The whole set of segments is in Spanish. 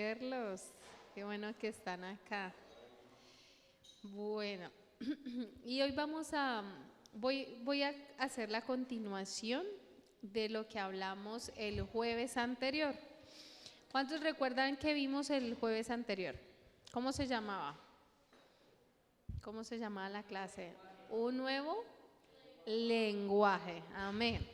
Verlos. Qué bueno que están acá. Bueno, y hoy voy a hacer la continuación de lo que hablamos el jueves anterior. ¿Cuántos recuerdan que vimos el jueves anterior? ¿Cómo se llamaba? ¿Cómo se llamaba la clase? Un nuevo lenguaje. Amén.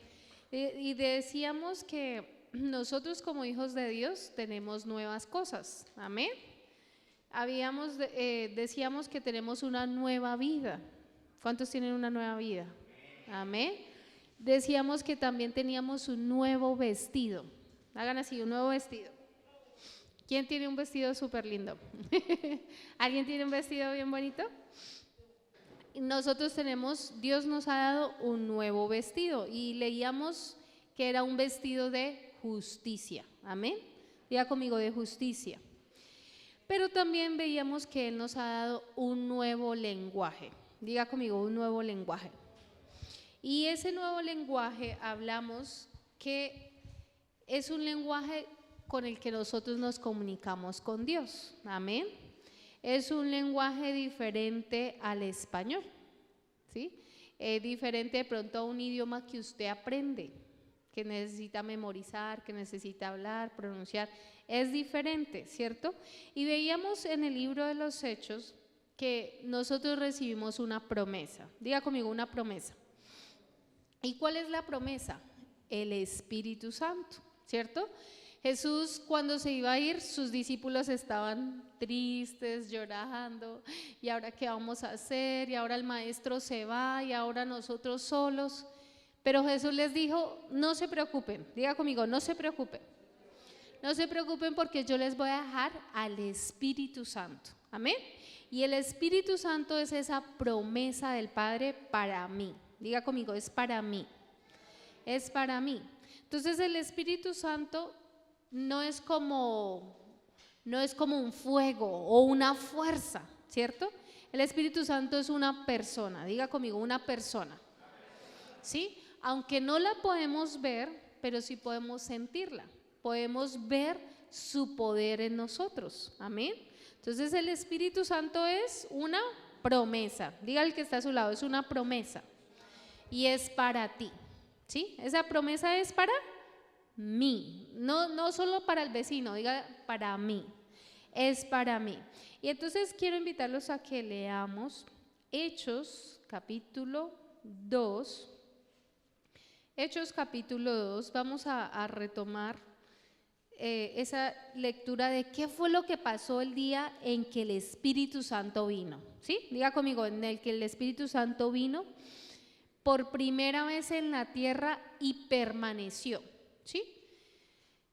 Y decíamos que nosotros como hijos de Dios tenemos nuevas cosas. Amén. Decíamos que tenemos una nueva vida. ¿Cuántos tienen una nueva vida? Amén. Decíamos que también teníamos un nuevo vestido. Hagan así, un nuevo vestido. ¿Quién tiene un vestido súper lindo? ¿Alguien tiene un vestido bien bonito? Dios nos ha dado un nuevo vestido y leíamos que era un vestido de justicia. Amén. Diga conmigo, de justicia. Pero también veíamos que Él nos ha dado un nuevo lenguaje. Diga conmigo, un nuevo lenguaje. Y ese nuevo lenguaje hablamos que es un lenguaje con el que nosotros nos comunicamos con Dios. Amén. Es un lenguaje diferente al español, ¿sí? Diferente de pronto a un idioma que usted aprende, que necesita memorizar, que necesita hablar, pronunciar. Es diferente, ¿cierto? Y veíamos en el libro de los Hechos que nosotros recibimos una promesa. Diga conmigo, una promesa. ¿Y cuál es la promesa? El Espíritu Santo, ¿cierto? Jesús, cuando se iba a ir, sus discípulos estaban tristes, llorando, y ahora qué vamos a hacer, y ahora el maestro se va, y ahora nosotros solos. Pero Jesús les dijo, no se preocupen, diga conmigo, no se preocupen. No se preocupen porque yo les voy a dejar al Espíritu Santo, amén. Y el Espíritu Santo es esa promesa del Padre para mí, diga conmigo, es para mí, es para mí. Entonces el Espíritu Santo no es como un fuego o una fuerza, ¿cierto? El Espíritu Santo es una persona, diga conmigo, una persona, ¿sí? Aunque no la podemos ver, pero sí podemos sentirla, podemos ver su poder en nosotros, amén. Entonces el Espíritu Santo es una promesa, diga al que está a su lado, es una promesa y es para ti, ¿sí? Esa promesa es para mí, no solo para el vecino, diga para mí, es para mí. Y entonces quiero invitarlos a que leamos Hechos capítulo 2. Hechos capítulo 2, vamos a retomar esa lectura de qué fue lo que pasó el día en que el Espíritu Santo vino, ¿sí? Diga conmigo, en el que el Espíritu Santo vino por primera vez en la tierra y permaneció, ¿sí?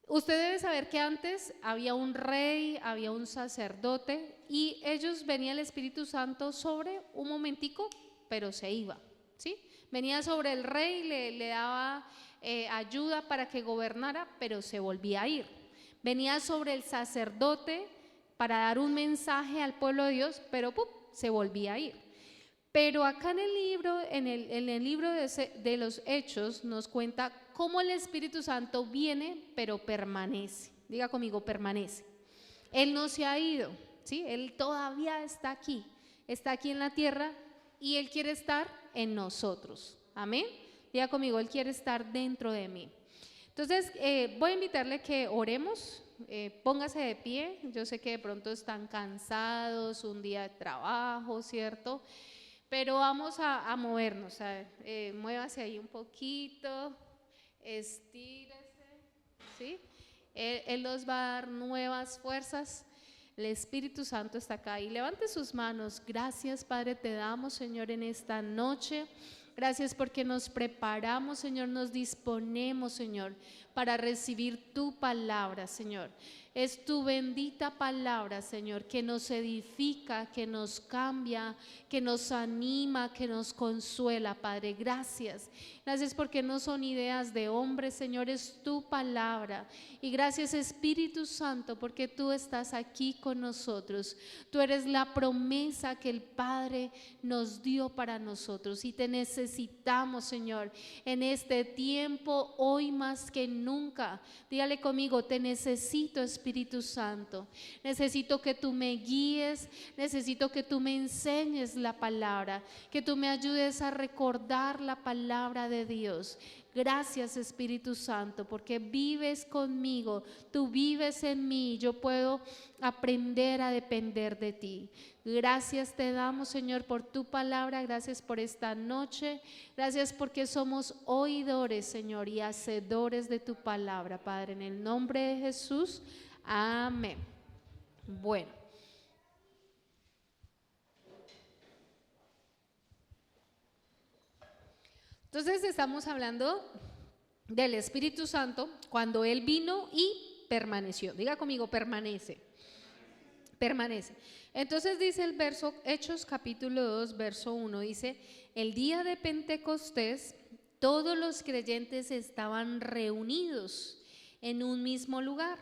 Usted debe saber que antes había un rey, había un sacerdote y ellos venía el Espíritu Santo sobre un momentico, pero se iba, ¿sí? Venía sobre el rey, le daba ayuda para que gobernara, pero se volvía a ir. Venía sobre el sacerdote para dar un mensaje al pueblo de Dios, pero se volvía a ir. Pero acá en el libro de los Hechos nos cuenta cómo el Espíritu Santo viene, pero permanece. Diga conmigo, permanece. Él no se ha ido, ¿sí? Él todavía está aquí en la tierra y Él quiere estar en nosotros. Amén. Diga conmigo, Él quiere estar dentro de mí. Entonces, voy a invitarle que oremos. Póngase de pie. Yo sé que de pronto están cansados, un día de trabajo, ¿cierto? Pero vamos a movernos, muévase ahí un poquito, estírese, ¿sí? Él nos va a dar nuevas fuerzas, el Espíritu Santo está acá y levante sus manos. Gracias, Padre, te damos, Señor, en esta noche. Gracias porque nos preparamos, Señor, nos disponemos, Señor, para recibir tu palabra, Señor. Es tu bendita palabra, Señor, que nos edifica, que nos cambia, que nos anima, que nos consuela, Padre. Gracias. Gracias porque no son ideas de hombres, Señor, es tu palabra. Y gracias, Espíritu Santo, porque tú estás aquí con nosotros. Tú eres la promesa que el Padre nos dio para nosotros y te necesitamos, Señor, en este tiempo, hoy más que nunca. Dígale conmigo, te necesito, Espíritu Espíritu Santo. Necesito que tú me guíes, necesito que tú me enseñes la palabra, que tú me ayudes a recordar la palabra de Dios. Gracias, Espíritu Santo, porque vives conmigo, tú vives en mí, yo puedo aprender a depender de ti. Gracias te damos, Señor, por tu palabra, gracias por esta noche, gracias porque somos oidores, Señor, y hacedores de tu palabra, Padre, en el nombre de Jesús, amén. Bueno. Entonces estamos hablando del Espíritu Santo cuando Él vino y permaneció. Diga conmigo, permanece. Permanece. Entonces dice el verso, Hechos capítulo 2, verso 1, dice, el día de Pentecostés, todos los creyentes estaban reunidos en un mismo lugar.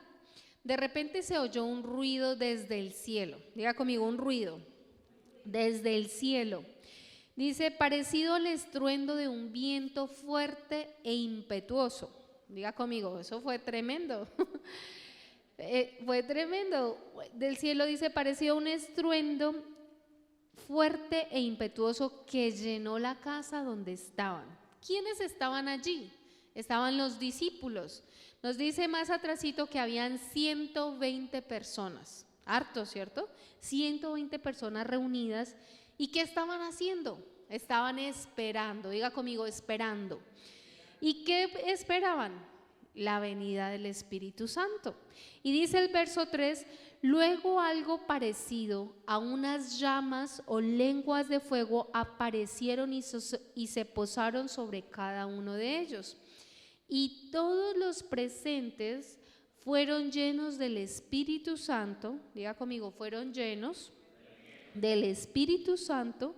De repente se oyó un ruido desde el cielo. Diga conmigo, un ruido desde el cielo. Dice, parecido al estruendo de un viento fuerte e impetuoso. Diga conmigo, eso fue tremendo. Fue tremendo. Del cielo dice, parecido a un estruendo fuerte e impetuoso que llenó la casa donde estaban. ¿Quiénes estaban allí? Estaban los discípulos. Nos dice más atrasito que habían 120 personas. Harto, ¿cierto? 120 personas reunidas. ¿Y qué estaban haciendo? Estaban esperando, diga conmigo, esperando. ¿Y qué esperaban? La venida del Espíritu Santo. Y dice el verso 3, luego algo parecido a unas llamas o lenguas de fuego aparecieron y se posaron sobre cada uno de ellos. Y todos los presentes fueron llenos del Espíritu Santo, diga conmigo, fueron llenos del Espíritu Santo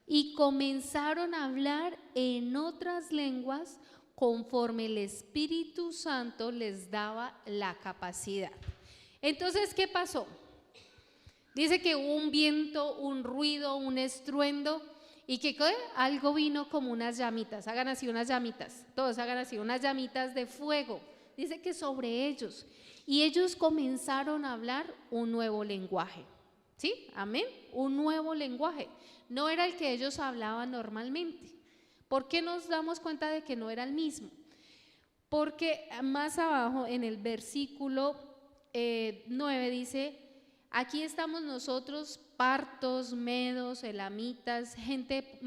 y comenzaron a hablar en otras lenguas conforme el Espíritu Santo les daba la capacidad. Entonces, ¿qué pasó? Dice que hubo un viento, un ruido, un estruendo y que algo vino como unas llamitas. Hagan así unas llamitas, todos hagan así unas llamitas de fuego. Dice que sobre ellos, y ellos comenzaron a hablar un nuevo lenguaje. ¿Sí? Amén. Un nuevo lenguaje. No era el que ellos hablaban normalmente. ¿Por qué nos damos cuenta de que no era el mismo? Porque más abajo en el versículo 9 dice, aquí estamos nosotros, partos, medos, elamitas, gente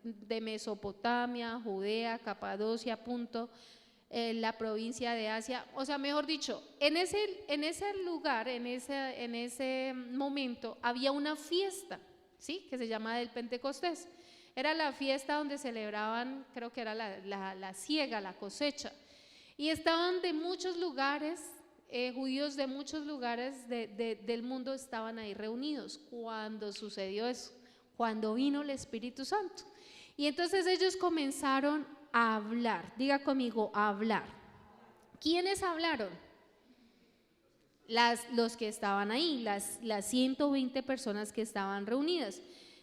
de Mesopotamia, Judea, Capadocia, Punto, la provincia de Asia, o sea, mejor dicho, en ese lugar, en ese momento había una fiesta, ¿sí? Que se llama el Pentecostés. Era la fiesta donde celebraban, creo que era la siega, la cosecha, y estaban de muchos lugares, judíos de muchos lugares del mundo estaban ahí reunidos cuando sucedió eso, cuando vino el Espíritu Santo. Y entonces ellos comenzaron a hablar, diga conmigo, a hablar. ¿Quiénes hablaron? Los que estaban ahí, las 120 personas que estaban reunidas.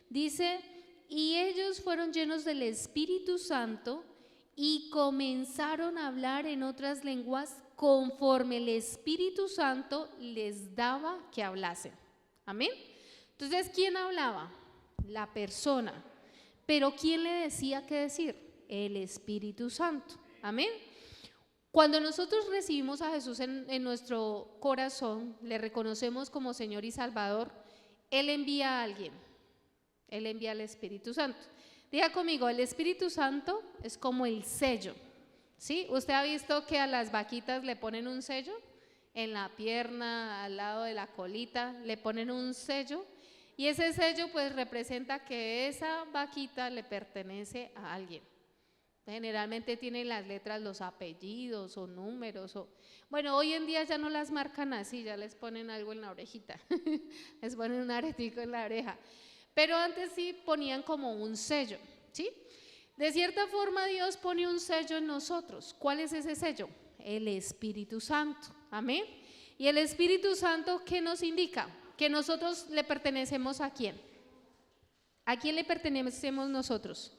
Dice, y ellos fueron llenos del Espíritu Santo y comenzaron a hablar en otras lenguas conforme el Espíritu Santo les daba que hablasen. Amén. Entonces, ¿quién hablaba? La persona. Pero ¿quién le decía qué decir? El Espíritu Santo. Amén. Cuando nosotros recibimos a Jesús en nuestro corazón, le reconocemos como Señor y Salvador, Él envía a alguien. Él envía al Espíritu Santo. Diga conmigo, el Espíritu Santo es como el sello. ¿Sí? ¿Usted ha visto que a las vaquitas le ponen un sello? En la pierna, al lado de la colita, le ponen un sello. Y ese sello pues representa que esa vaquita le pertenece a alguien. Generalmente tienen las letras, los apellidos o números. Bueno, hoy en día ya no las marcan así, ya les ponen algo en la orejita. Les ponen un aretico en la oreja. Pero antes sí ponían como un sello, ¿sí? De cierta forma Dios pone un sello en nosotros. ¿Cuál es ese sello? El Espíritu Santo. Amén. Y el Espíritu Santo, ¿qué nos indica? Que nosotros le pertenecemos ¿a quién? ¿A quién le pertenecemos nosotros?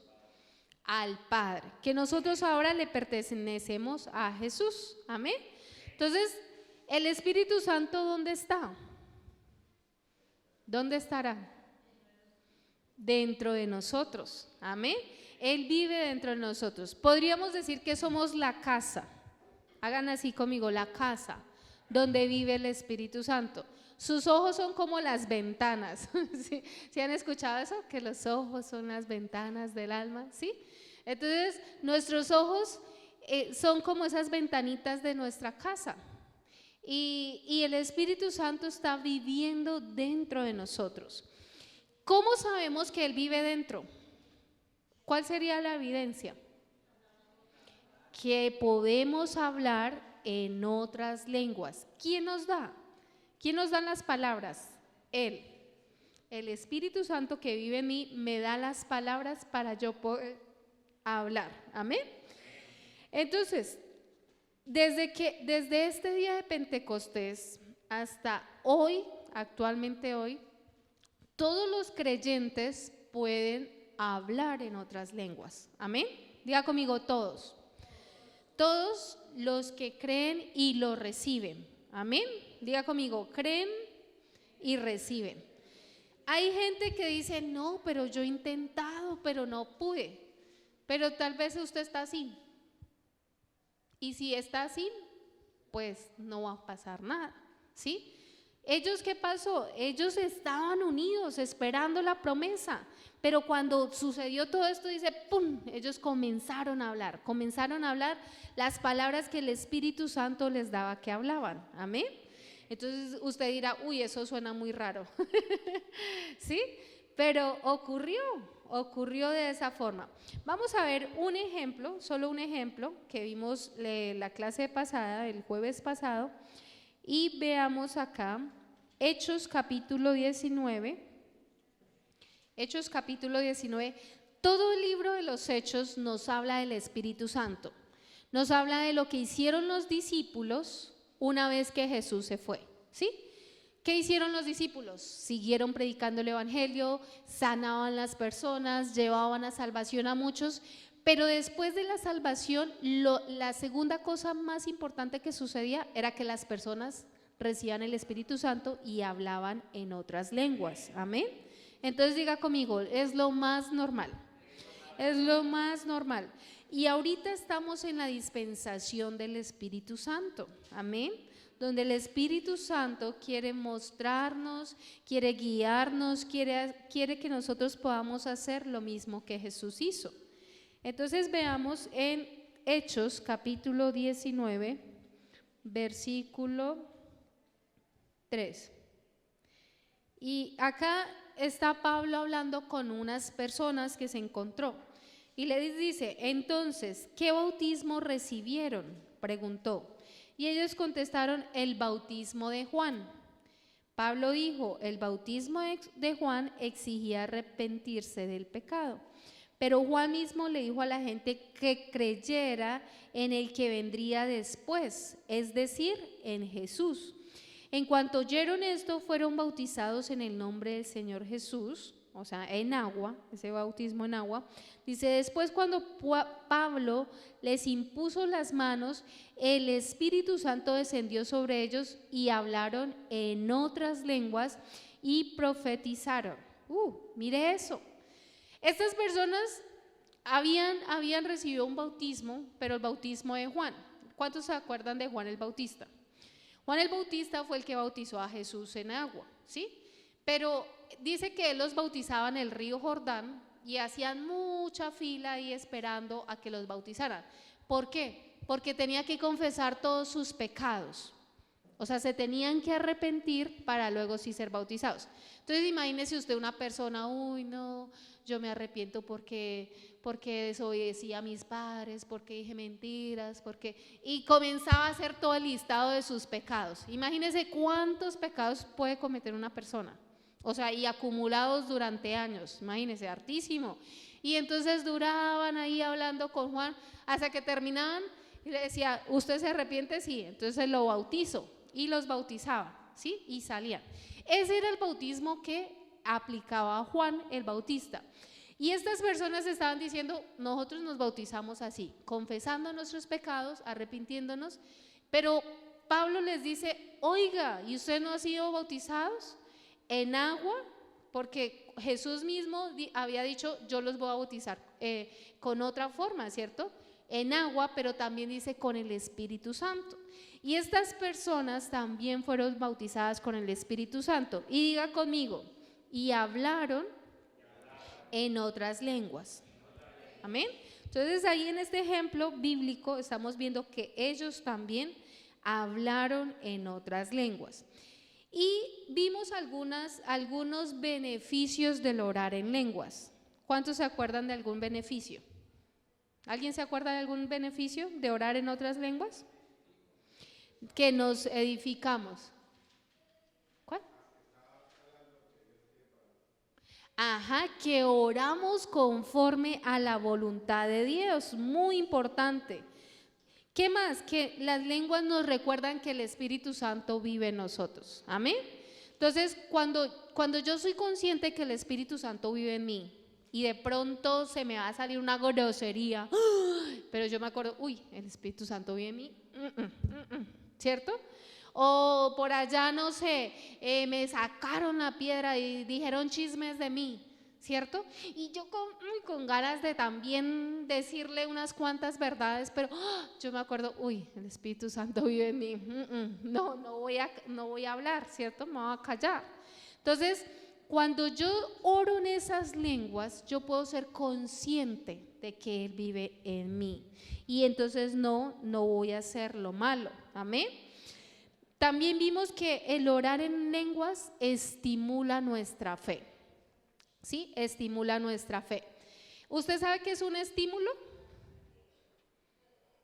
Al Padre. Que nosotros ahora le pertenecemos a Jesús. Amén. Entonces, ¿El Espíritu Santo dónde está? ¿Dónde estará? Dentro de nosotros. Amén. Él vive dentro de nosotros. Podríamos decir que somos la casa. Hagan así conmigo, la casa donde vive el Espíritu Santo. Sus ojos son como las ventanas. ¿Sí han escuchado eso? Que los ojos son las ventanas del alma, ¿sí? Entonces, nuestros ojos son como esas ventanitas de nuestra casa. Y el Espíritu Santo está viviendo dentro de nosotros. ¿Cómo sabemos que Él vive dentro? ¿Cuál sería la evidencia? Que podemos hablar en otras lenguas. ¿Quién nos da? ¿Quién nos da las palabras? Él. El Espíritu Santo que vive en mí me da las palabras para yo poder hablar. Amén. Entonces, desde este día de Pentecostés hasta hoy, actualmente hoy, todos los creyentes pueden hablar en otras lenguas. Amén. Diga conmigo todos. Todos los que creen y lo reciben. Amén. Diga conmigo, creen y reciben. Hay gente que dice, no, pero yo he intentado, pero no pude. Pero tal vez usted está así. Y si está así, pues no va a pasar nada, ¿sí? ¿Ellos qué pasó? Ellos estaban unidos esperando la promesa, pero cuando sucedió todo esto, dice, ¡pum! Ellos comenzaron a hablar las palabras que el Espíritu Santo les daba que hablaban, ¿amén? Entonces usted dirá, uy, eso suena muy raro, ¿sí? Pero ocurrió de esa forma. Vamos a ver un ejemplo, solo un ejemplo que vimos la clase pasada, el jueves pasado, y veamos acá Hechos capítulo 19. Hechos capítulo 19. Todo el libro de los Hechos nos habla del Espíritu Santo. Nos habla de lo que hicieron los discípulos una vez que Jesús se fue, ¿sí? ¿Qué hicieron los discípulos? Siguieron predicando el evangelio, sanaban las personas, llevaban a salvación a muchos, pero después de la salvación, la segunda cosa más importante que sucedía era que las personas recibían el Espíritu Santo y hablaban en otras lenguas. Amén. Entonces diga conmigo, es lo más normal. Es lo más normal. Y ahorita estamos en la dispensación del Espíritu Santo. Amén. Donde el Espíritu Santo quiere mostrarnos, quiere guiarnos, quiere que nosotros podamos hacer lo mismo que Jesús hizo. Entonces veamos en Hechos capítulo 19, versículo 3. Y acá está Pablo hablando con unas personas que se encontró. Y le dice, entonces, ¿qué bautismo recibieron? Preguntó. Y ellos contestaron, el bautismo de Juan. Pablo dijo, el bautismo de Juan exigía arrepentirse del pecado. Pero Juan mismo le dijo a la gente que creyera en el que vendría después, es decir, en Jesús. En cuanto oyeron esto, fueron bautizados en el nombre del Señor Jesús, o sea, en agua, ese bautismo en agua. Dice, después cuando Pablo les impuso las manos, el Espíritu Santo descendió sobre ellos y hablaron en otras lenguas y profetizaron. Mire eso. Estas personas habían recibido un bautismo, pero el bautismo de Juan. ¿Cuántos se acuerdan de Juan el Bautista? Juan el Bautista fue el que bautizó a Jesús en agua, ¿sí? Pero dice que él los bautizaba en el río Jordán y hacían mucha fila ahí esperando a que los bautizaran. ¿Por qué? Porque tenía que confesar todos sus pecados. O sea, se tenían que arrepentir para luego sí ser bautizados. Entonces imagínese usted una persona, uy no, yo me arrepiento porque desobedecí a mis padres, porque dije mentiras, y comenzaba a hacer todo el listado de sus pecados. Imagínese cuántos pecados puede cometer una persona. O sea, y acumulados durante años, imagínese, hartísimo. Y entonces duraban ahí hablando con Juan hasta que terminaban y le decía, ¿usted se arrepiente? Sí, entonces lo bautizo y los bautizaba, ¿sí? Y salían. Ese era el bautismo que aplicaba Juan el Bautista. Y estas personas estaban diciendo, nosotros nos bautizamos así, confesando nuestros pecados, arrepintiéndonos, pero Pablo les dice, oiga, ¿y ustedes no han sido bautizados en agua? Porque Jesús mismo había dicho, yo los voy a bautizar con otra forma, ¿cierto? En agua, pero también dice con el Espíritu Santo. Y estas personas también fueron bautizadas con el Espíritu Santo. Y diga conmigo, y hablaron en otras lenguas. Amén. Entonces ahí en este ejemplo bíblico estamos viendo que ellos también hablaron en otras lenguas. Y vimos algunos beneficios del orar en lenguas. ¿Cuántos se acuerdan de algún beneficio? ¿Alguien se acuerda de algún beneficio de orar en otras lenguas? Que nos edificamos. ¿Cuál? Ajá, que oramos conforme a la voluntad de Dios, muy importante. ¿Qué más? Que las lenguas nos recuerdan que el Espíritu Santo vive en nosotros, amén. Entonces, cuando yo soy consciente que el Espíritu Santo vive en mí y de pronto se me va a salir una grosería, pero yo me acuerdo, uy, el Espíritu Santo vive en mí, ¿cierto? O por allá, no sé, me sacaron la piedra y dijeron chismes de mí, ¿cierto? Y yo con ganas de también decirle unas cuantas verdades, pero yo me acuerdo, uy, el Espíritu Santo vive en mí, no voy a hablar, ¿cierto? Me voy a callar. Entonces, cuando yo oro en esas lenguas, yo puedo ser consciente de que Él vive en mí. Y entonces no voy a hacer lo malo, amén. También vimos que el orar en lenguas estimula nuestra fe, ¿sí? Estimula nuestra fe. ¿Usted sabe qué es un estímulo?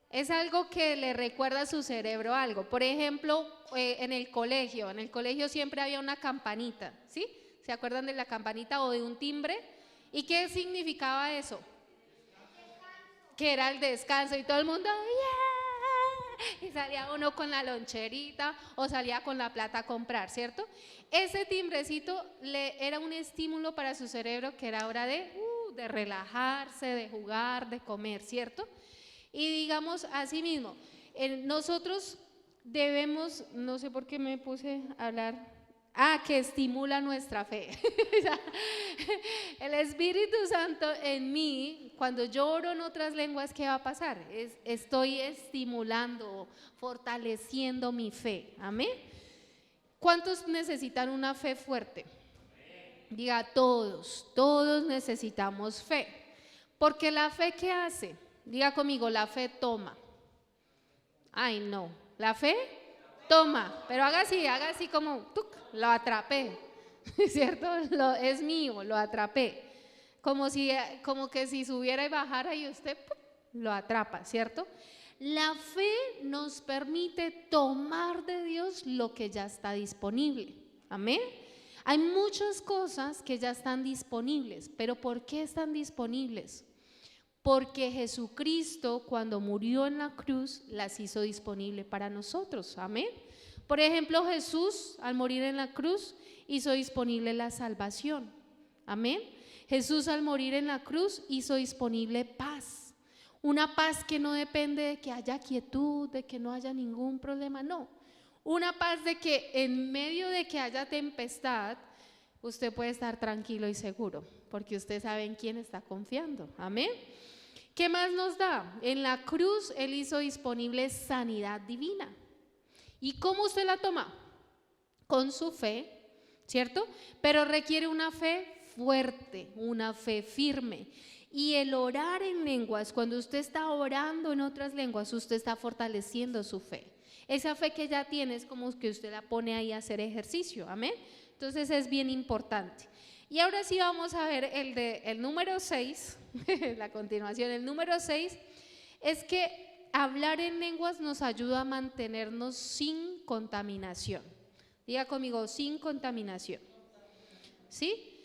Es algo que le recuerda a su cerebro algo. Por ejemplo, en el colegio siempre había una campanita, ¿sí? ¿Se acuerdan de la campanita o de un timbre? ¿Y qué significaba eso? Que era el descanso y todo el mundo, ¡yeah! Y salía uno con la loncherita o salía con la plata a comprar, ¿cierto? Ese timbrecito era un estímulo para su cerebro que era hora de relajarse, de jugar, de comer, ¿cierto? Y digamos así mismo, nosotros debemos, no sé por qué me puse a hablar, que estimula nuestra fe. El Espíritu Santo en mí, cuando yo oro en otras lenguas, ¿qué va a pasar? Estoy estimulando, fortaleciendo mi fe, amén. ¿Cuántos necesitan una fe fuerte? Diga, todos necesitamos fe, porque la fe, ¿qué hace? Diga conmigo, la fe toma. Ay, no, la fe toma, pero haga así como, ¡tuc! Lo atrapé, ¿cierto? Es mío, lo atrapé. Como que si subiera y bajara y usted ¡pum! Lo atrapa, ¿cierto? La fe nos permite tomar de Dios lo que ya está disponible, amén. Hay muchas cosas que ya están disponibles, pero ¿por qué están disponibles? Porque Jesucristo, cuando murió en la cruz, las hizo disponible para nosotros, amén. Por ejemplo, Jesús, al morir en la cruz, hizo disponible la salvación, amén. Jesús, al morir en la cruz, hizo disponible paz, una paz que no depende de que haya quietud, de que no haya ningún problema, no. Una paz de que en medio de que haya tempestad, usted puede estar tranquilo y seguro, porque usted sabe en quién está confiando, amén. ¿Qué más nos da? En la cruz Él hizo disponible sanidad divina. ¿Y cómo usted la toma? Con su fe, ¿cierto? Pero requiere una fe fuerte, una fe firme. Y el orar en lenguas, cuando usted está orando en otras lenguas, usted está fortaleciendo su fe. Esa fe que ya tiene es como que usted la pone ahí a hacer ejercicio, amén. Entonces es bien importante. Y ahora sí vamos a ver el número 6, la continuación. El número 6 es que hablar en lenguas nos ayuda a mantenernos sin contaminación. Diga conmigo, sin contaminación. ¿Sí?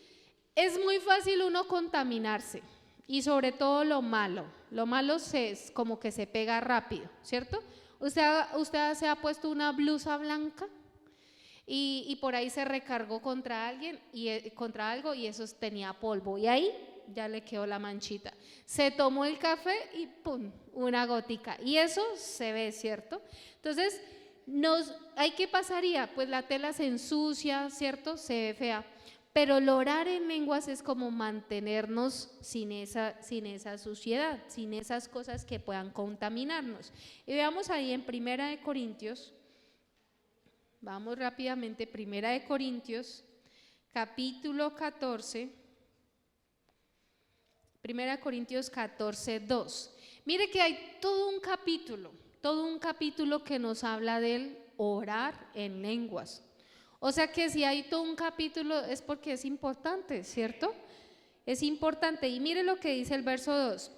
Es muy fácil uno contaminarse y sobre todo lo malo. Lo malo es como que se pega rápido, ¿cierto? Usted se ha puesto una blusa blanca y por ahí se recargó contra alguien contra algo y eso tenía polvo y ahí ya le quedó la manchita. Se tomó el café y ¡pum! Una gotica y eso se ve, ¿cierto? Entonces ¿Qué pasaría? Pues la tela se ensucia, ¿cierto? Se ve fea. Pero el orar en lenguas es como mantenernos sin esa suciedad, sin esas cosas que puedan contaminarnos. Y veamos ahí en Primera de Corintios, vamos rápidamente, Primera de Corintios, capítulo 14, Primera de Corintios 14, 2. Mire que hay todo un capítulo que nos habla del orar en lenguas. O sea que si hay todo un capítulo es porque es importante, ¿cierto? Es importante. Y mire lo que dice el verso 2.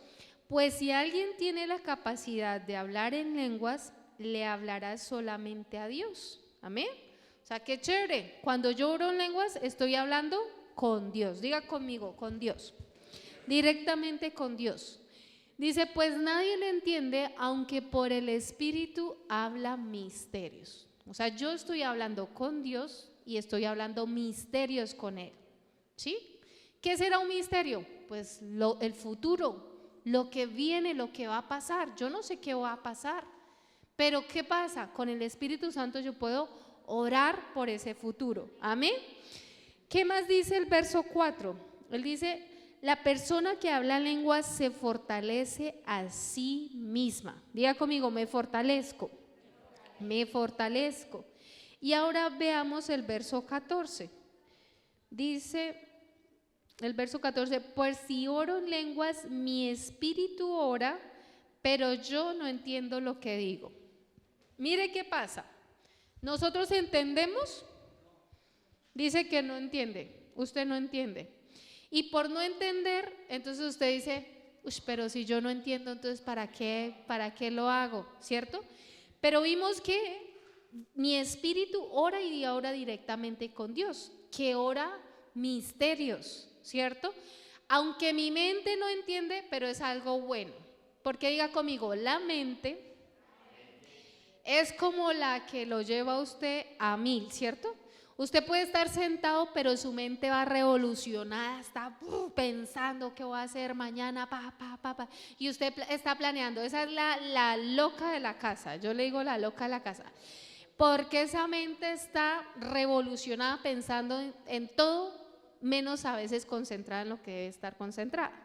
Pues si alguien tiene la capacidad de hablar en lenguas, le hablará solamente a Dios. Amén. O sea, qué chévere. Cuando yo oro en lenguas, estoy hablando con Dios. Diga conmigo, con Dios. Directamente con Dios. Dice, pues nadie le entiende, aunque por el Espíritu habla misterios. O sea, yo estoy hablando con Dios y estoy hablando misterios con Él. ¿Sí? ¿Qué será un misterio? Pues el futuro, lo que viene, lo que va a pasar. Yo no sé qué va a pasar, pero ¿qué pasa? Con el Espíritu Santo yo puedo orar por ese futuro. Amén. ¿Qué más dice el verso 4? Él dice, la persona que habla lenguas se fortalece a sí misma. Diga conmigo, me fortalezco. Me fortalezco. Y ahora veamos el verso 14. Dice el verso 14, pues si oro en lenguas, mi espíritu ora, pero yo no entiendo lo que digo. Mire qué pasa. Nosotros entendemos, dice que no entiende, usted no entiende. Y por no entender, entonces usted dice, pero si yo no entiendo, entonces ¿para qué lo hago? ¿Cierto? Pero vimos que mi espíritu ora y ora directamente con Dios, que ora misterios, ¿cierto? Aunque mi mente no entiende, pero es algo bueno. Porque diga conmigo, la mente es como la que lo lleva a usted a 1000, ¿cierto? Usted puede estar sentado, pero su mente va revolucionada, está pensando qué voy a hacer mañana, y usted está planeando. Esa es la loca de la casa, yo le digo la loca de la casa, porque esa mente está revolucionada pensando en todo, menos a veces concentrada en lo que debe estar concentrada.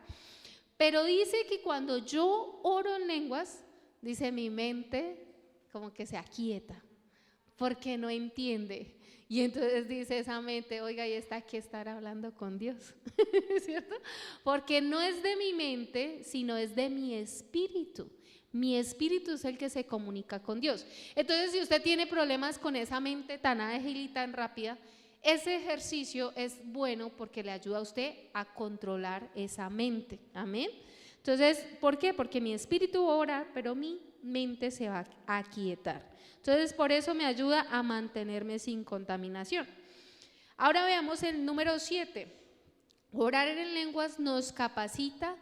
Pero dice que cuando yo oro en lenguas, dice mi mente como que se aquieta, porque no entiende. Y entonces dice esa mente, oiga, y está aquí estar hablando con Dios, ¿cierto? Porque no es de mi mente, sino es de mi espíritu. Mi espíritu es el que se comunica con Dios. Entonces, si usted tiene problemas con esa mente tan ágil y tan rápida, ese ejercicio es bueno porque le ayuda a usted a controlar esa mente. Amén. Entonces, ¿por qué? Porque mi espíritu va a orar, pero mi mente se va a aquietar. Entonces, por eso me ayuda a mantenerme sin contaminación. Ahora veamos el número 7. Orar en lenguas nos capacita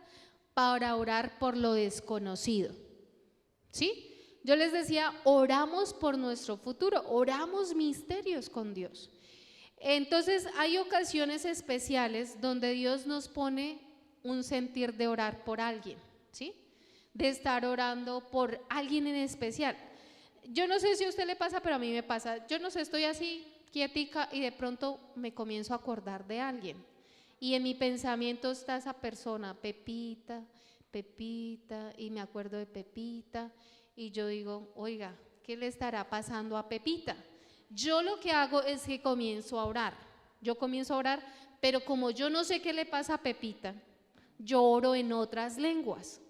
para orar por lo desconocido. ¿Sí? Yo les decía, oramos por nuestro futuro, oramos misterios con Dios. Entonces, hay ocasiones especiales donde Dios nos pone un sentir de orar por alguien, ¿sí? De estar orando por alguien en especial. Yo no sé si a usted le pasa, pero a mí me pasa. Yo no sé, estoy así quietica y de pronto me comienzo a acordar de alguien. Y en mi pensamiento está esa persona, Pepita, y me acuerdo de Pepita. Y yo digo, oiga, ¿qué le estará pasando a Pepita? Yo lo que hago es que comienzo a orar. Yo comienzo a orar, pero como yo no sé qué le pasa a Pepita, yo oro en otras lenguas.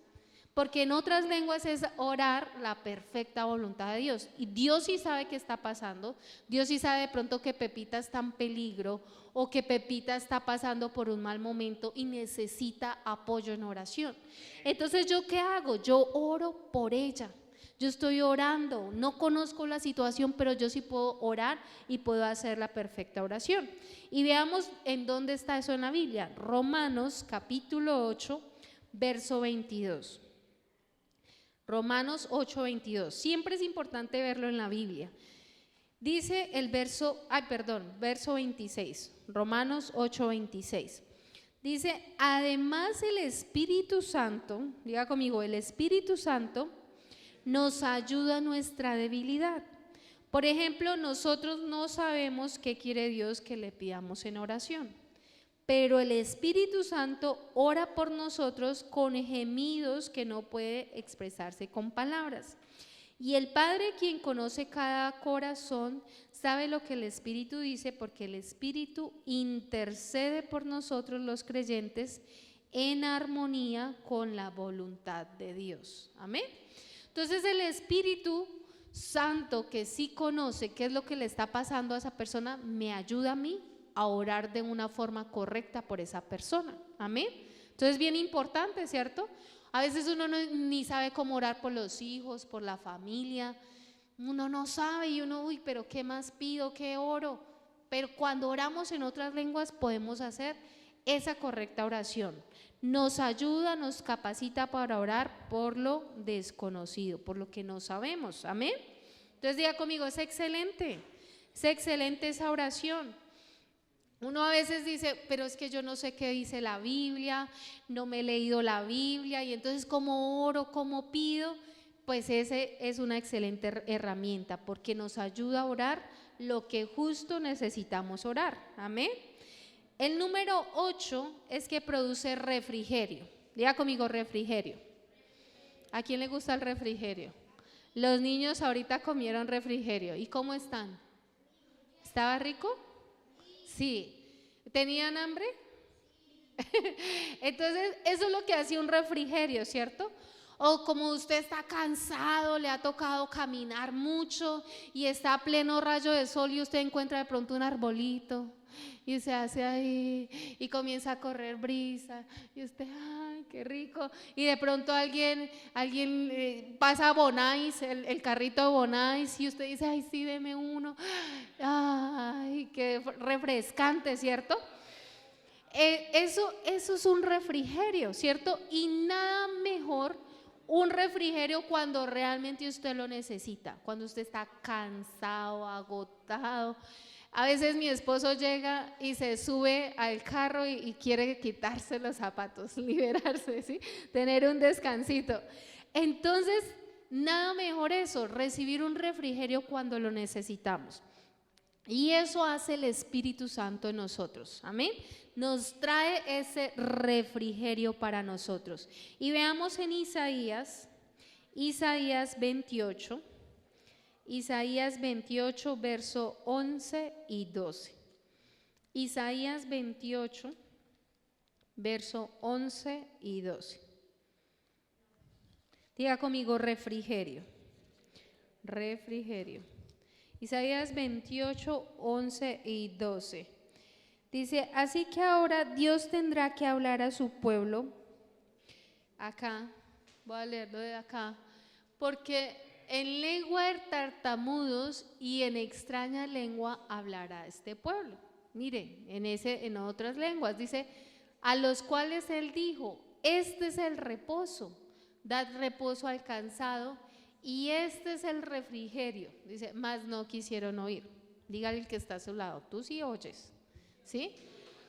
Porque en otras lenguas es orar la perfecta voluntad de Dios. Y Dios sí sabe qué está pasando. Dios sí sabe de pronto que Pepita está en peligro o que Pepita está pasando por un mal momento y necesita apoyo en oración. Entonces, ¿yo qué hago? Yo oro por ella. Yo estoy orando, no conozco la situación, pero yo sí puedo orar y puedo hacer la perfecta oración. Y veamos en dónde está eso en la Biblia. Romanos capítulo 8, verso 22. Romanos 8:22. Siempre es importante verlo en la Biblia. Dice el verso 26. Romanos 8:26. Dice, además el Espíritu Santo, diga conmigo, el Espíritu Santo nos ayuda a nuestra debilidad, Por ejemplo, nosotros no sabemos qué quiere Dios que le pidamos en oración, pero el Espíritu Santo ora por nosotros con gemidos que no puede expresarse con palabras. Y el Padre, quien conoce cada corazón, sabe lo que el Espíritu dice, porque el Espíritu intercede por nosotros los creyentes en armonía con la voluntad de Dios. Amén. Entonces el Espíritu Santo, que sí conoce qué es lo que le está pasando a esa persona, me ayuda a mí a orar de una forma correcta por esa persona. Amén. Entonces bien importante, ¿cierto? A veces uno ni sabe cómo orar por los hijos, por la familia. Uno no sabe y uno, uy, pero ¿qué más pido? ¿Qué oro? Pero cuando oramos en otras lenguas podemos hacer esa correcta oración. Nos ayuda, nos capacita para orar por lo desconocido, por lo que no sabemos. Amén. Entonces diga conmigo, es excelente esa oración. Uno a veces dice, pero es que yo no sé qué dice la Biblia, no me he leído la Biblia, y entonces ¿cómo oro, cómo pido? Pues ese es una excelente herramienta, porque nos ayuda a orar lo que justo necesitamos orar. Amén. El número 8 es que produce refrigerio. Diga conmigo, refrigerio. ¿A quién le gusta el refrigerio? Los niños ahorita comieron refrigerio. ¿Y cómo están? ¿Estaba rico? Sí. ¿Tenían hambre? Entonces, eso es lo que hace un refrigerio, ¿cierto? O como usted está cansado, le ha tocado caminar mucho y está a pleno rayo de sol y usted encuentra de pronto un arbolito y se hace ahí y comienza a correr brisa y usted, ay, qué rico, y de pronto alguien pasa Bonais, el carrito de Bonais, y usted dice, ay, sí, deme uno, ay, qué refrescante, ¿cierto? Eso es un refrigerio, ¿cierto? Y nada mejor un refrigerio cuando realmente usted lo necesita, cuando usted está cansado, agotado. A veces mi esposo llega y se sube al carro y quiere quitarse los zapatos, liberarse, ¿sí? Tener un descansito. Entonces, nada mejor eso, recibir un refrigerio cuando lo necesitamos. Y eso hace el Espíritu Santo en nosotros. Amén. Nos trae ese refrigerio para nosotros. Y veamos en Isaías 28. Isaías 28, verso 11 y 12. Isaías 28, verso 11 y 12. Diga conmigo, refrigerio. Refrigerio. Isaías 28, 11 y 12. Dice, así que ahora Dios tendrá que hablar a su pueblo. Acá, voy a leerlo de acá, porque en lengua de tartamudos y en extraña lengua hablará este pueblo. Mire, en otras lenguas dice, a los cuales él dijo, este es el reposo, dad reposo al cansado, y este es el refrigerio. Dice, mas no quisieron oír. Dígale el que está a su lado, tú sí oyes, ¿sí?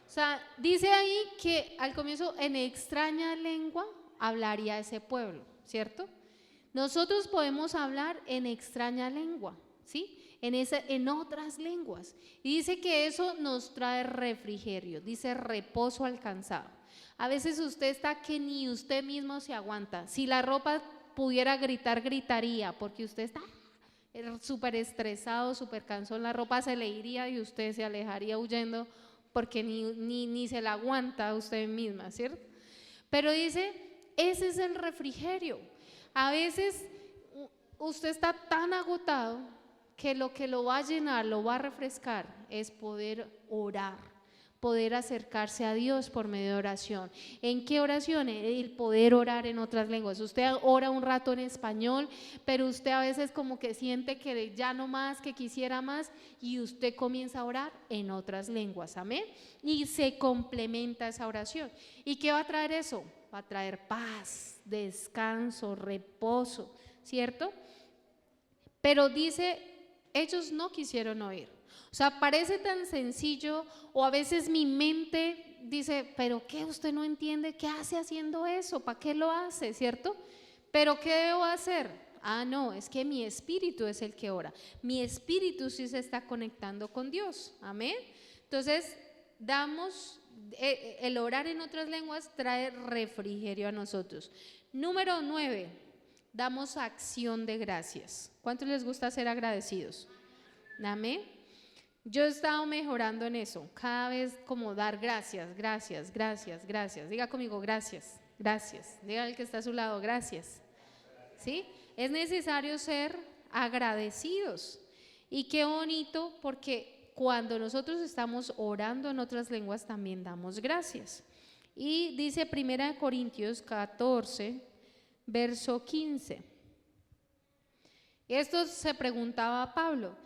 O sea, dice ahí que al comienzo en extraña lengua hablaría ese pueblo, ¿cierto? Nosotros podemos hablar en extraña lengua, ¿sí? En otras lenguas. Y dice que eso nos trae refrigerio, dice reposo al cansado. A veces usted está que ni usted mismo se aguanta. Si la ropa pudiera gritar, gritaría, porque usted está súper estresado, súper cansado, la ropa se le iría y usted se alejaría huyendo porque ni se la aguanta a usted misma, ¿cierto? Pero dice, ese es el refrigerio. A veces usted está tan agotado que lo va a llenar, lo va a refrescar, es poder orar, poder acercarse a Dios por medio de oración. ¿En qué oración? El poder orar en otras lenguas. Usted ora un rato en español, pero usted a veces como que siente que ya no más, que quisiera más, y usted comienza a orar en otras lenguas, amén. Y se complementa esa oración. ¿Y qué va a traer eso? Va a traer paz, descanso, reposo, ¿cierto? Pero dice, ellos no quisieron oír. O sea, parece tan sencillo, o a veces mi mente dice, pero ¿qué? Usted no entiende, ¿qué hace haciendo eso? ¿Para qué lo hace? ¿Cierto? Pero ¿qué debo hacer? Ah, no, es que mi espíritu es el que ora. Mi espíritu sí se está conectando con Dios. Amén. Entonces, el orar en otras lenguas trae refrigerio a nosotros. Número 9, damos acción de gracias. ¿Cuántos les gusta ser agradecidos? Amén. Yo he estado mejorando en eso, cada vez como dar gracias, gracias, gracias, gracias. Diga conmigo, gracias, gracias. Diga al que está a su lado, gracias. ¿Sí? Es necesario ser agradecidos. Y qué bonito, porque cuando nosotros estamos orando en otras lenguas también damos gracias. Y dice 1 Corintios 14, verso 15. Esto se preguntaba Pablo.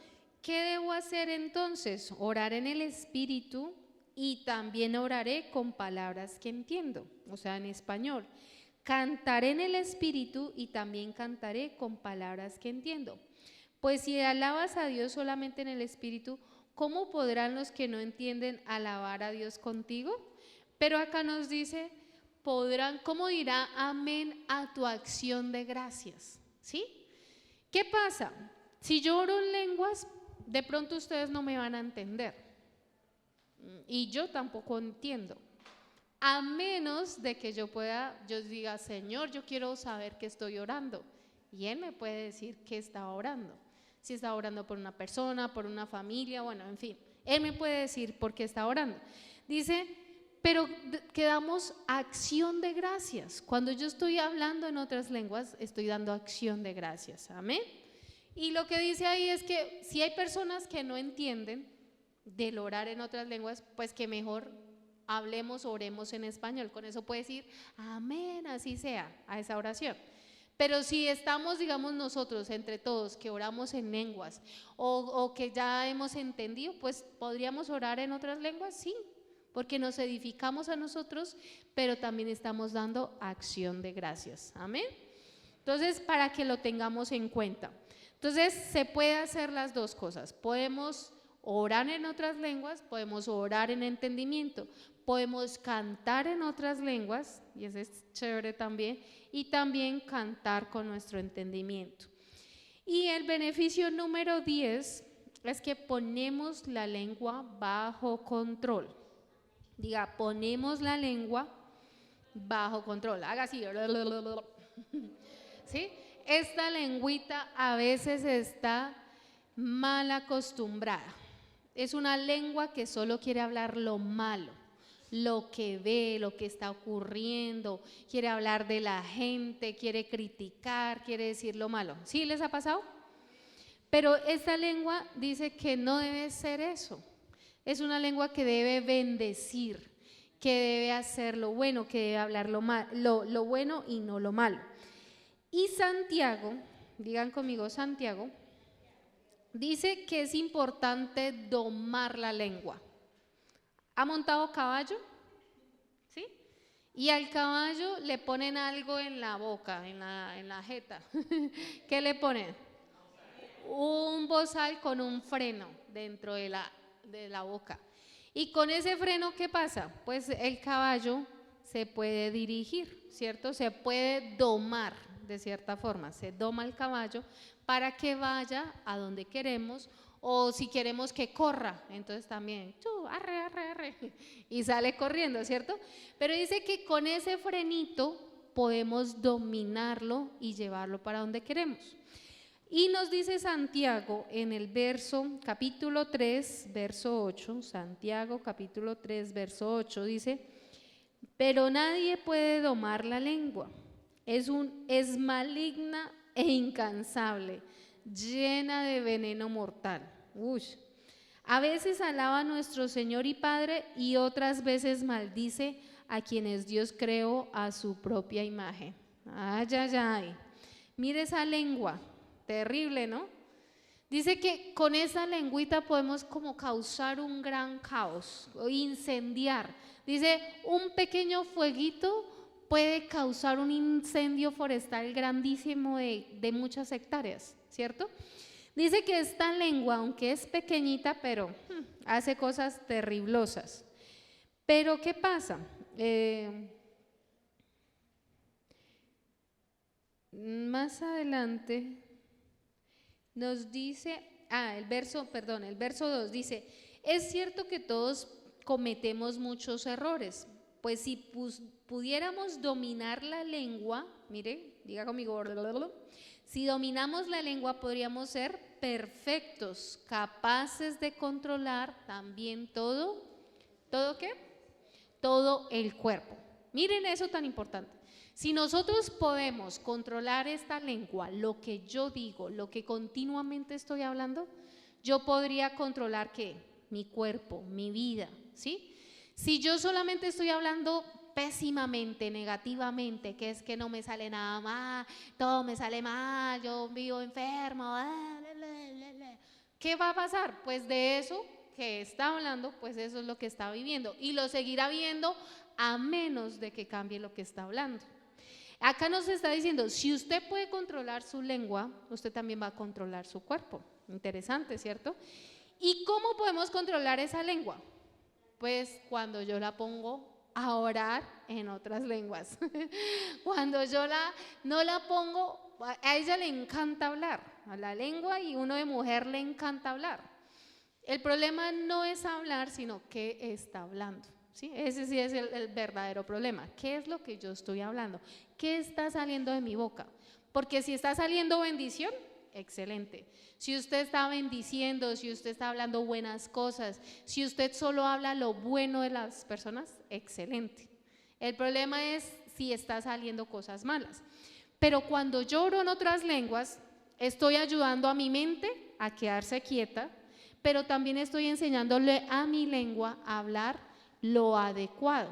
¿Qué debo hacer entonces? Orar en el Espíritu y también oraré con palabras que entiendo, o sea, en español. Cantaré en el Espíritu y también cantaré con palabras que entiendo. Pues si alabas a Dios solamente en el Espíritu, ¿cómo podrán los que no entienden alabar a Dios contigo? Pero acá nos dice, ¿cómo dirá amén a tu acción de gracias? ¿Sí? ¿Qué pasa? Si yo oro en lenguas, de pronto ustedes no me van a entender y yo tampoco entiendo, a menos de que yo diga, Señor, yo quiero saber que estoy orando, y Él me puede decir que está orando, si está orando por una persona, por una familia, bueno, en fin, Él me puede decir por qué está orando. Dice, pero que damos acción de gracias. Cuando yo estoy hablando en otras lenguas, estoy dando acción de gracias, amén. Y lo que dice ahí es que si hay personas que no entienden del orar en otras lenguas, pues que mejor oremos en español. Con eso puede decir, amén, así sea, a esa oración. Pero si estamos, digamos, nosotros entre todos que oramos en lenguas o que ya hemos entendido, pues podríamos orar en otras lenguas, sí, porque nos edificamos a nosotros, pero también estamos dando acción de gracias. Amén. Entonces, para que lo tengamos en cuenta. Entonces, se puede hacer las dos cosas. Podemos orar en otras lenguas, podemos orar en entendimiento, podemos cantar en otras lenguas, y eso es chévere también, y también cantar con nuestro entendimiento. Y el beneficio número 10 es que ponemos la lengua bajo control. Diga, ponemos la lengua bajo control. Haga así. ¿Sí? Esta lengüita a veces está mal acostumbrada. Es una lengua que solo quiere hablar lo malo, lo que ve, lo que está ocurriendo, quiere hablar de la gente, quiere criticar, quiere decir lo malo. ¿Sí les ha pasado? Pero esta lengua dice que no debe ser eso. Es una lengua que debe bendecir, que debe hacer lo bueno, que debe hablar lo bueno y no lo malo. Y Santiago, digan conmigo Santiago, dice que es importante domar la lengua. ¿Ha montado caballo? ¿Sí? Y al caballo le ponen algo en la boca, en la jeta. ¿Qué le ponen? Un bozal con un freno dentro de la boca. Y con ese freno, ¿qué pasa? Pues el caballo se puede dirigir, ¿cierto? Se puede domar de cierta forma, se doma el caballo para que vaya a donde queremos, o si queremos que corra, entonces también, arre, arre, arre, y sale corriendo, ¿cierto? Pero dice que con ese frenito podemos dominarlo y llevarlo para donde queremos. Y nos dice Santiago en el capítulo 3, verso 8, Santiago capítulo 3, verso 8, dice, pero nadie puede domar la lengua, es maligna e incansable, llena de veneno mortal. Uy. A veces alaba a nuestro Señor y Padre y otras veces maldice a quienes Dios creó a su propia imagen. Ay, ay, ay. Mire esa lengua. Terrible, ¿no? Dice que con esa lengüita podemos como causar un gran caos, o incendiar. Dice, un pequeño fueguito puede causar un incendio forestal grandísimo de muchas hectáreas, ¿cierto? Dice que esta lengua, aunque es pequeñita, pero hace cosas terriblosas. Pero ¿qué pasa? más adelante nos dice, el verso 2 dice, es cierto que todos cometemos muchos errores, pues si pudiéramos dominar la lengua, mire, diga conmigo, si dominamos la lengua podríamos ser perfectos, capaces de controlar también ¿todo qué? Todo el cuerpo. Miren eso tan importante. Si nosotros podemos controlar esta lengua, lo que yo digo, lo que continuamente estoy hablando, yo podría controlar ¿qué? Mi cuerpo, mi vida, ¿sí? Si yo solamente estoy hablando pésimamente, negativamente, que es que no me sale nada mal, todo me sale mal, yo vivo enfermo, ¿qué va a pasar? Pues de eso que está hablando, pues eso es lo que está viviendo y lo seguirá viviendo a menos de que cambie lo que está hablando. Acá nos está diciendo, si usted puede controlar su lengua, usted también va a controlar su cuerpo. Interesante, ¿cierto? ¿Y cómo podemos controlar esa lengua? Pues cuando yo la pongo a orar en otras lenguas. Cuando yo no la pongo, a ella le encanta hablar, a la lengua, y uno de mujer le encanta hablar. El problema no es hablar, sino qué está hablando. ¿Sí? Ese sí es el verdadero problema. ¿Qué es lo que yo estoy hablando? ¿Qué está saliendo de mi boca? Porque si está saliendo bendición, excelente. Si usted está bendiciendo, si usted está hablando buenas cosas, si usted solo habla lo bueno de las personas, excelente. El problema es si está saliendo cosas malas. Pero cuando yo oro en otras lenguas, estoy ayudando a mi mente a quedarse quieta, pero también estoy enseñándole a mi lengua a hablar lo adecuado.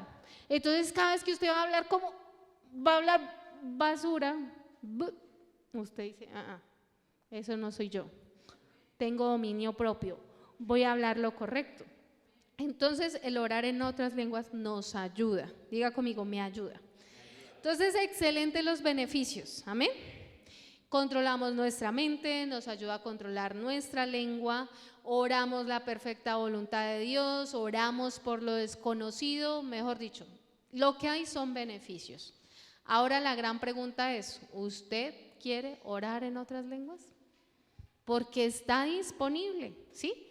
Entonces cada vez que usted va a hablar va a hablar basura, usted dice, eso no soy yo, tengo dominio propio, voy a hablar lo correcto. Entonces el orar en otras lenguas nos ayuda, diga conmigo, me ayuda. Entonces excelente los beneficios, amén. Controlamos nuestra mente, nos ayuda a controlar nuestra lengua, oramos la perfecta voluntad de Dios, oramos por lo desconocido, mejor dicho, lo que hay son beneficios. Ahora la gran pregunta es, ¿usted quiere orar en otras lenguas? Porque está disponible, ¿sí?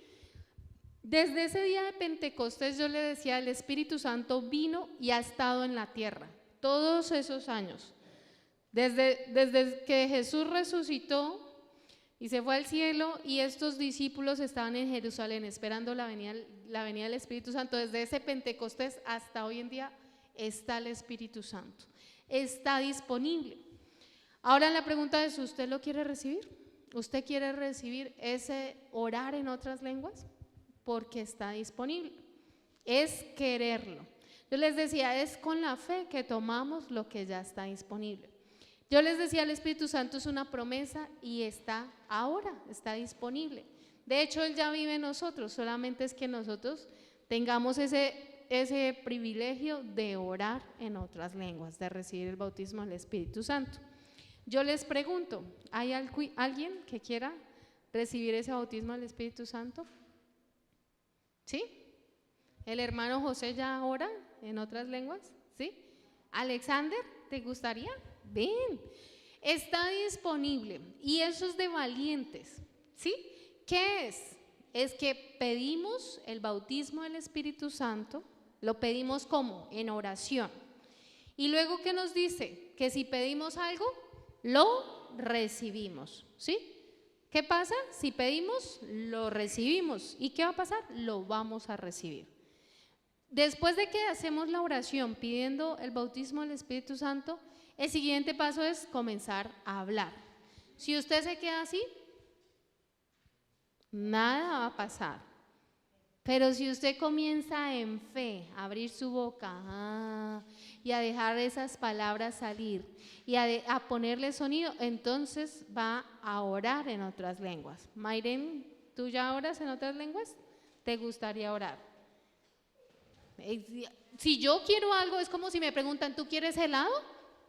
Desde ese día de Pentecostés yo le decía, el Espíritu Santo vino y ha estado en la tierra, todos esos años. Desde que Jesús resucitó y se fue al cielo y estos discípulos estaban en Jerusalén esperando la venida del Espíritu Santo, desde ese Pentecostés hasta hoy en día está el Espíritu Santo, está disponible. Ahora la pregunta es, ¿usted lo quiere recibir? ¿Usted quiere recibir ese orar en otras lenguas? Porque está disponible, es quererlo. Yo les decía, es con la fe que tomamos lo que ya está disponible. Yo les decía, el Espíritu Santo es una promesa y está ahora, está disponible. De hecho, Él ya vive en nosotros, solamente es que nosotros tengamos ese privilegio de orar en otras lenguas, de recibir el bautismo del Espíritu Santo. Yo les pregunto, ¿hay alguien que quiera recibir ese bautismo del Espíritu Santo? ¿Sí? ¿El hermano José ya ora en otras lenguas? ¿Sí? ¿Alexander, te gustaría? Ven, está disponible y eso es de valientes, ¿sí? ¿Qué es? Es que pedimos el bautismo del Espíritu Santo, lo pedimos ¿cómo? En oración. Y luego ¿qué nos dice? Que si pedimos algo, lo recibimos, ¿sí? ¿Qué pasa? Si pedimos, lo recibimos. ¿Y qué va a pasar? Lo vamos a recibir. Después de que hacemos la oración pidiendo el bautismo del Espíritu Santo, el siguiente paso es comenzar a hablar. Si usted se queda así, nada va a pasar. Pero si usted comienza en fe a abrir su boca y a dejar esas palabras salir y a ponerle sonido, entonces va a orar en otras lenguas. Mayren, ¿tú ya oras en otras lenguas? ¿Te gustaría orar? Si yo quiero algo, es como si me preguntan, ¿tú quieres helado?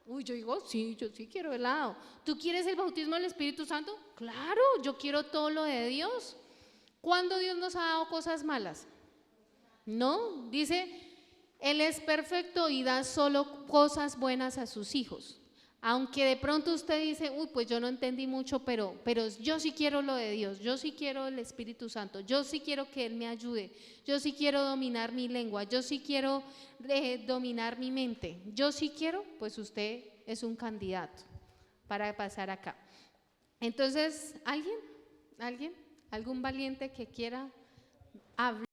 Uy, yo digo, sí, yo sí quiero helado. ¿Tú quieres el bautismo del Espíritu Santo? Claro, yo quiero todo lo de Dios. ¿Cuándo Dios nos ha dado cosas malas? No, dice, Él es perfecto y da solo cosas buenas a sus hijos. Aunque de pronto usted dice, uy, pues yo no entendí mucho, pero yo sí quiero lo de Dios, yo sí quiero el Espíritu Santo, yo sí quiero que Él me ayude, yo sí quiero dominar mi lengua, yo sí quiero dominar mi mente, yo sí quiero, pues usted es un candidato para pasar acá. Entonces, ¿alguien? ¿Algún valiente que quiera hablar?